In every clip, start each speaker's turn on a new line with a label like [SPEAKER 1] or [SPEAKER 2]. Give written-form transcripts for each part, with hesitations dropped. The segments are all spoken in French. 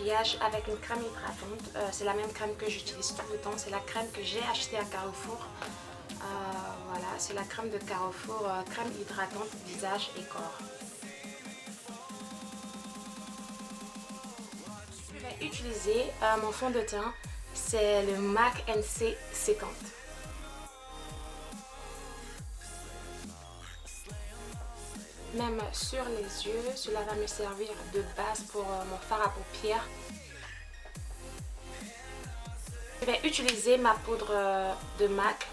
[SPEAKER 1] maquillage avec une crème hydratante. C'est la même crème que j'utilise tout le temps. C'est la crème que j'ai achetée à Carrefour. Voilà, c'est la crème de Carrefour, crème hydratante visage et corps. Je vais utiliser mon fond de teint. C'est le MAC NC50. Même sur les yeux, cela va me servir de base pour mon fard à paupières. Je vais utiliser ma poudre de MAC,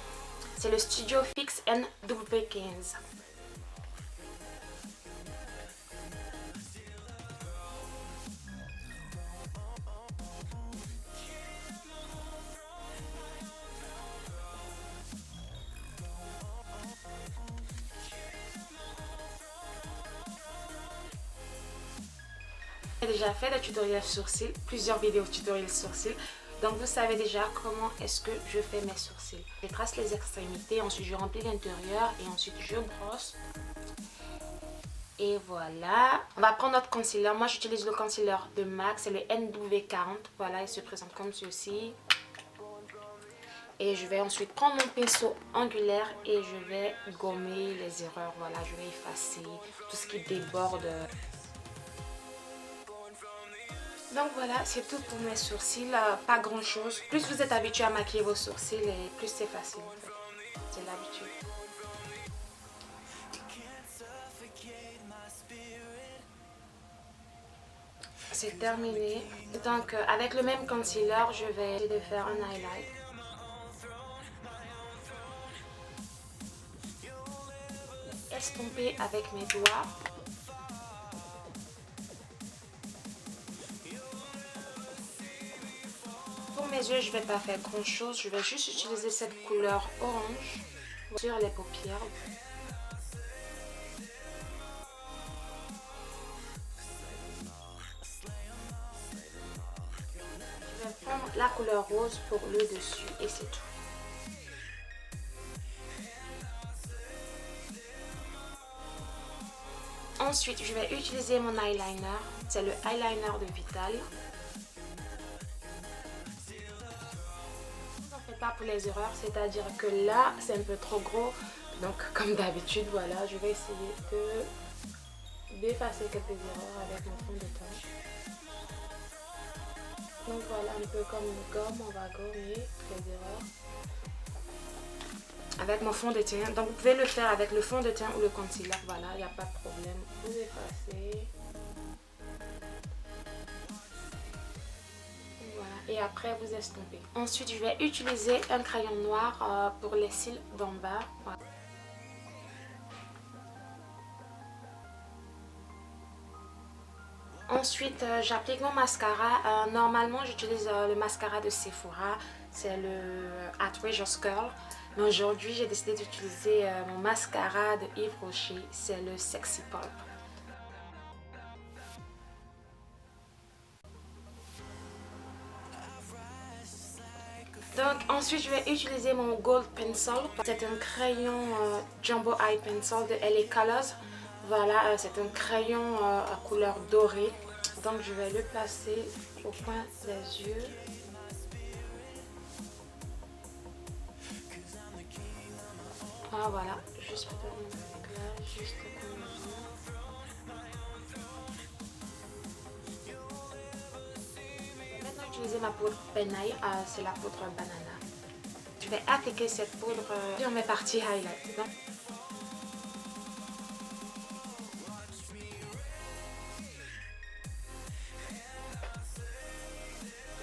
[SPEAKER 1] c'est le Studio Fix NW15. J'ai déjà fait des tutoriels sourcils, plusieurs vidéos tutoriels sourcils. Donc vous savez déjà comment est-ce que je fais mes sourcils. Je trace les extrémités, ensuite je remplis l'intérieur et ensuite je brosse. Et voilà. On va prendre notre concealer. Moi j'utilise le concealer de MAC, c'est le NW40. Voilà, il se présente comme ceci. Et je vais ensuite prendre mon pinceau angulaire et je vais gommer les erreurs. Voilà, je vais effacer tout ce qui déborde. Donc voilà, c'est tout pour mes sourcils, pas grand chose. Plus vous êtes habitué à maquiller vos sourcils et plus c'est facile en fait. C'est l'habitude. C'est terminé. Donc avec le même concealer, je vais essayer de faire un highlight. Estomper avec mes doigts. Pour mes yeux, je ne vais pas faire grand chose. Je vais juste utiliser cette couleur orange sur les paupières. Je vais prendre la couleur rose pour le dessus et c'est tout. Ensuite, je vais utiliser mon eyeliner. C'est le eyeliner de Vital. Pas pour les erreurs, c'est-à-dire que là c'est un peu trop gros, donc comme d'habitude voilà, je vais essayer d'effacer quelques erreurs avec mon fond de teint. Donc voilà, un peu comme une gomme, on va gommer les erreurs avec mon fond de teint. Donc vous pouvez le faire avec le fond de teint ou le concealer, voilà, il n'y a pas de problème. Vous effacez. Et après vous estompez. Ensuite je vais utiliser un crayon noir pour les cils d'en bas. Voilà. Ensuite j'applique mon mascara. Normalement j'utilise le mascara de Sephora. C'est le Outrageous Curl. Mais aujourd'hui j'ai décidé d'utiliser mon mascara de Yves Rocher. C'est le Sexy Pulp. Donc ensuite je vais utiliser mon Gold Pencil. C'est un crayon Jumbo Eye Pencil de LA Colors. Voilà, c'est un crayon à couleur dorée. Donc je vais le placer au coin des yeux. Ah voilà, juste pour donner un éclat, juste au coin des yeux. Utiliser ma poudre Penay, c'est la poudre banana. Je vais appliquer cette poudre sur mes parties highlight.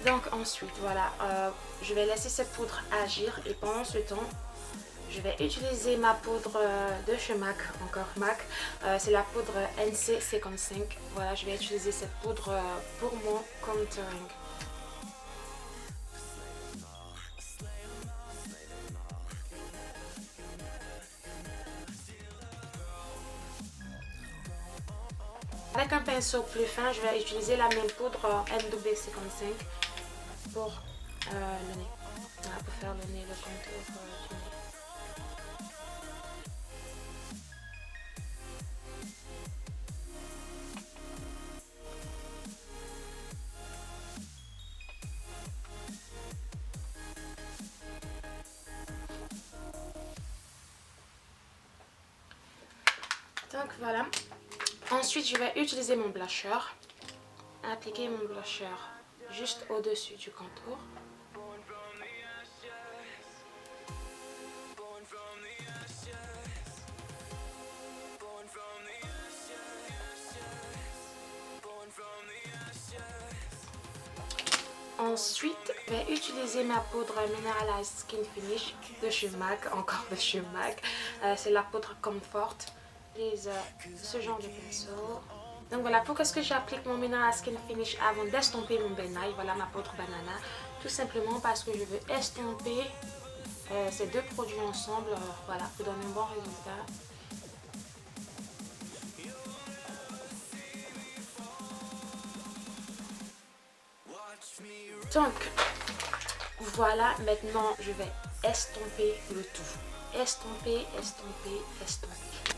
[SPEAKER 1] Donc ensuite voilà, je vais laisser cette poudre agir et pendant ce temps je vais utiliser ma poudre de chez MAC, encore MAC, c'est la poudre NC55. Voilà, je vais utiliser cette poudre pour mon contouring. Avec un pinceau plus fin, je vais utiliser la même poudre NW55 pour le nez. Voilà, pour faire le nez, le contour du nez. Voilà. Ensuite, je vais utiliser mon blusher. Appliquer mon blusher juste au-dessus du contour. Ensuite, je vais utiliser ma poudre Mineralized Skin Finish de chez MAC, encore de chez MAC. C'est la poudre Comfort. J'utilise ce genre de pinceau. Donc voilà, pourquoi est-ce que j'applique mon Mineralized Skin Finish avant d'estomper mon Ben Nye? Voilà ma poudre banana. Tout simplement parce que je veux estomper ces deux produits ensemble, voilà, pour donner un bon résultat. Donc, voilà, maintenant je vais estomper le tout. Estomper, estomper, estomper.